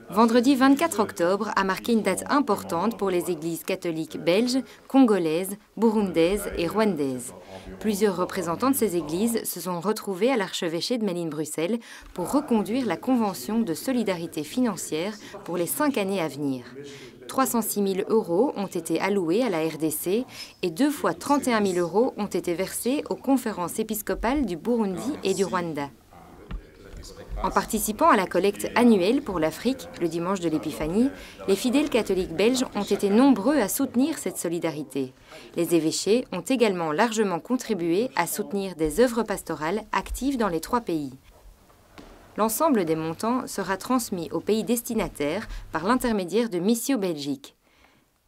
Vendredi 24 octobre a marqué une date importante pour les églises catholiques belges, congolaises, burundaises et rwandaises. Plusieurs représentants de ces églises se sont retrouvés à l'archevêché de Méline-Bruxelles pour reconduire la convention de solidarité financière pour les 5 années à venir. 306 000 € ont été alloués à la RDC et 2 fois 31 000 € ont été versés aux conférences épiscopales du Burundi et du Rwanda. En participant à la collecte annuelle pour l'Afrique, le dimanche de l'Épiphanie, les fidèles catholiques belges ont été nombreux à soutenir cette solidarité. Les évêchés ont également largement contribué à soutenir des œuvres pastorales actives dans les 3 pays. L'ensemble des montants sera transmis aux pays destinataires par l'intermédiaire de Missio Belgique.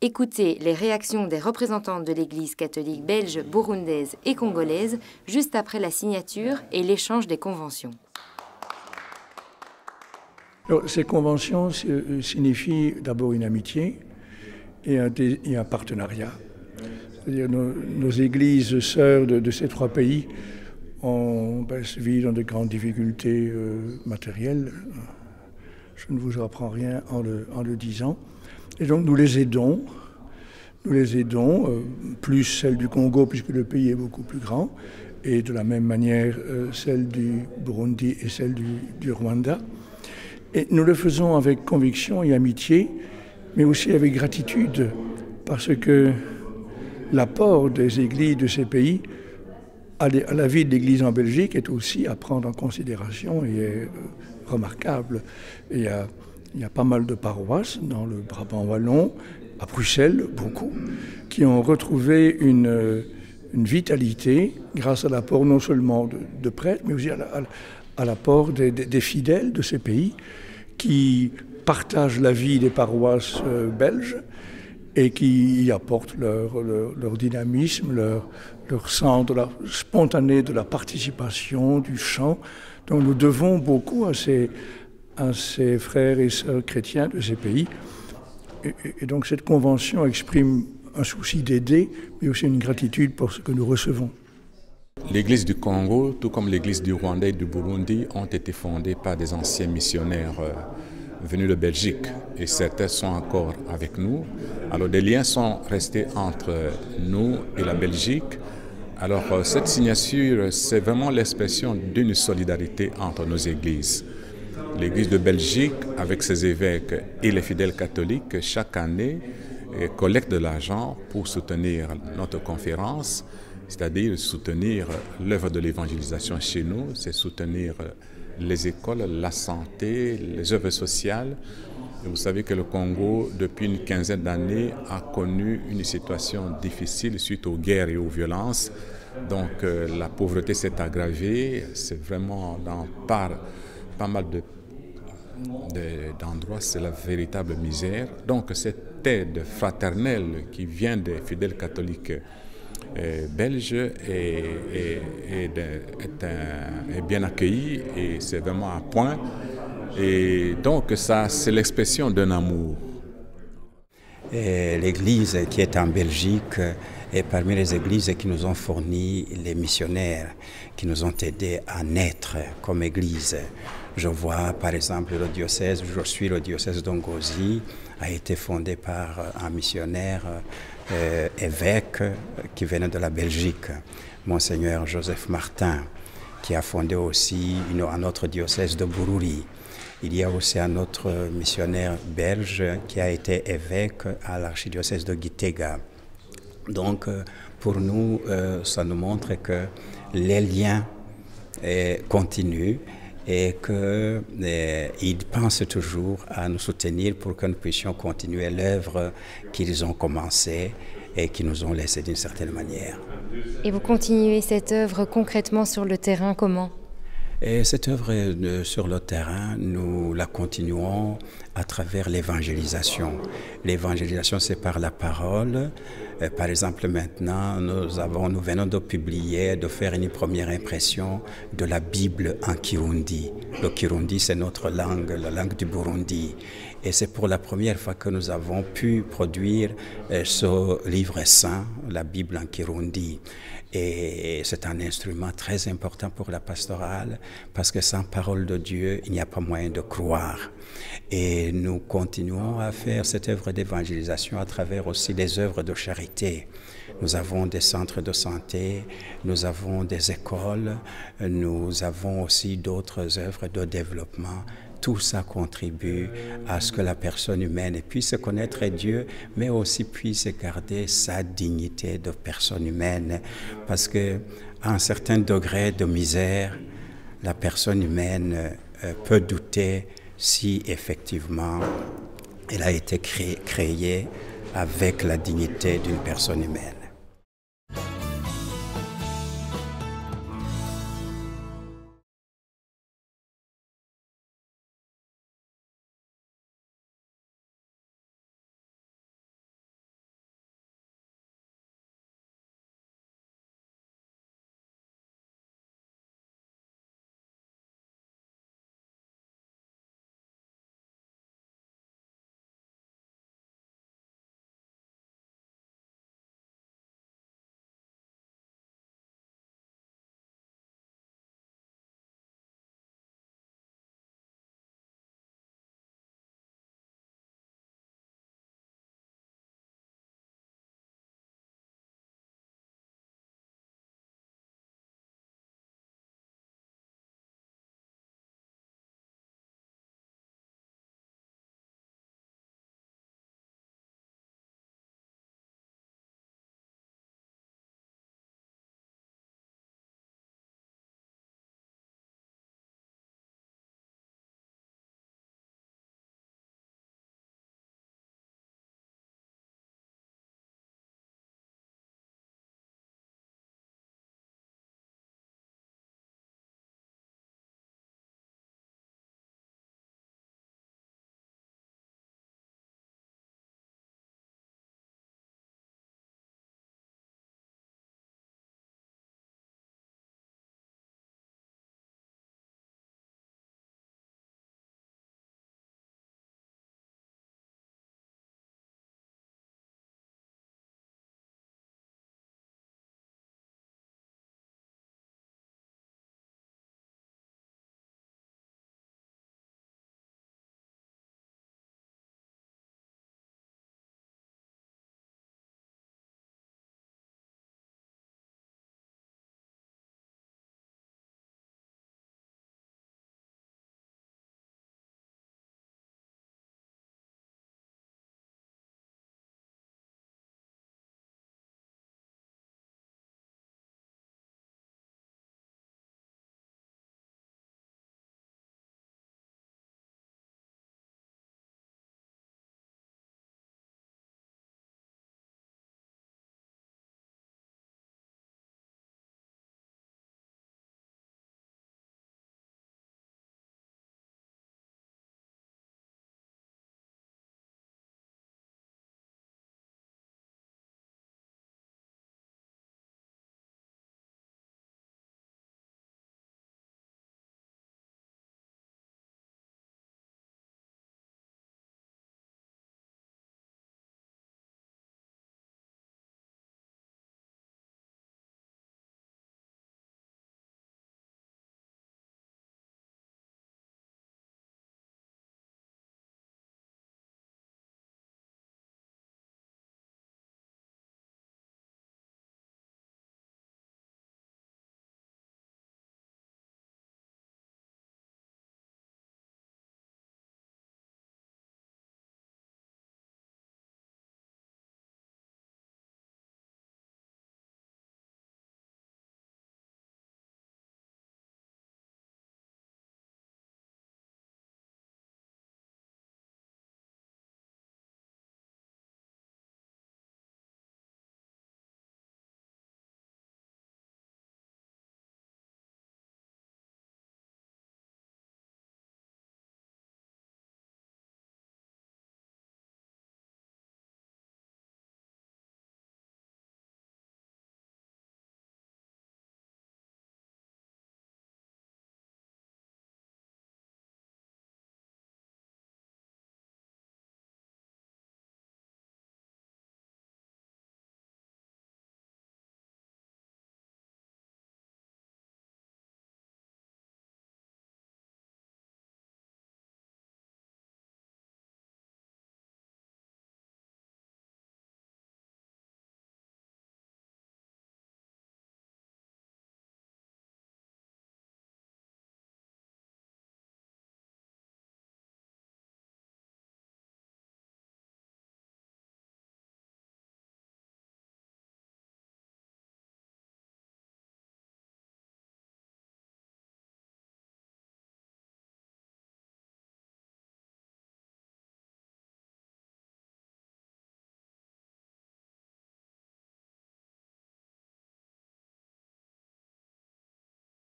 Écoutez les réactions des représentants de l'Église catholique belge, burundaise et congolaise juste après la signature et l'échange des conventions. Alors, ces conventions signifient d'abord une amitié et un partenariat. C'est-à-dire nos églises sœurs de ces 3 pays se vivent dans de grandes difficultés matérielles. Je ne vous apprends rien en le disant. Et donc nous les aidons, plus celle du Congo puisque le pays est beaucoup plus grand, et de la même manière celle du Burundi et celle du Rwanda. Et nous le faisons avec conviction et amitié, mais aussi avec gratitude, parce que l'apport des églises de ces pays à la vie de l'Église en Belgique est aussi à prendre en considération et est remarquable. Et il y a pas mal de paroisses dans le Brabant wallon, à Bruxelles, beaucoup, qui ont retrouvé une vitalité grâce à l'apport non seulement de prêtres, mais aussi à l'apport des fidèles de ces pays qui partagent la vie des paroisses belges et qui y apportent leur dynamisme, leur sens spontané de la participation, du chant. Donc nous devons beaucoup à ces frères et sœurs chrétiens de ces pays. Et donc cette convention exprime un souci d'aider, mais aussi une gratitude pour ce que nous recevons. L'Église du Congo, tout comme l'Église du Rwanda et du Burundi, ont été fondées par des anciens missionnaires venus de Belgique. Et certains sont encore avec nous. Alors des liens sont restés entre nous et la Belgique. Alors cette signature, c'est vraiment l'expression d'une solidarité entre nos églises. L'Église de Belgique, avec ses évêques et les fidèles catholiques, chaque année collecte de l'argent pour soutenir notre conférence, c'est-à-dire soutenir l'œuvre de l'évangélisation chez nous, c'est soutenir les écoles, la santé, les œuvres sociales. Et vous savez que le Congo, depuis une quinzaine d'années, a connu une situation difficile suite aux guerres et aux violences. Donc la pauvreté s'est aggravée, c'est vraiment dans pas mal d'endroits, c'est la véritable misère. Donc cette aide fraternelle qui vient des fidèles catholiques belges est bien accueillie et c'est vraiment à point. Et donc ça, c'est l'expression d'un amour. L'Église qui est en Belgique est parmi les églises qui nous ont fourni les missionnaires, qui nous ont aidés à naître comme Église. Je vois par exemple le diocèse, je suis le diocèse d'Ongozi, a été fondé par un missionnaire évêque qui venait de la Belgique, Monseigneur Joseph Martin, qui a fondé aussi un autre diocèse de Bururi. Il y a aussi un autre missionnaire belge qui a été évêque à l'archidiocèse de Gitega. Donc pour nous, ça nous montre que les liens continuent et qu'ils pensent toujours à nous soutenir pour que nous puissions continuer l'œuvre qu'ils ont commencée et qui nous ont laissé d'une certaine manière. Et vous continuez cette œuvre concrètement sur le terrain comment ? Et cette œuvre sur le terrain, nous la continuons à travers l'évangélisation. L'évangélisation, c'est par la parole, Par exemple, maintenant, nous venons de publier, de faire une première impression de la Bible en Kirundi. Le Kirundi, c'est notre langue, la langue du Burundi. Et c'est pour la première fois que nous avons pu produire ce livre saint, la Bible en Kirundi. Et c'est un instrument très important pour la pastorale parce que sans parole de Dieu, il n'y a pas moyen de croire. Et nous continuons à faire cette œuvre d'évangélisation à travers aussi des œuvres de charité. Nous avons des centres de santé, nous avons des écoles, nous avons aussi d'autres œuvres de développement. Tout ça contribue à ce que la personne humaine puisse connaître Dieu, mais aussi puisse garder sa dignité de personne humaine. Parce qu'à un certain degré de misère, la personne humaine peut douter si effectivement elle a été créée avec la dignité d'une personne humaine.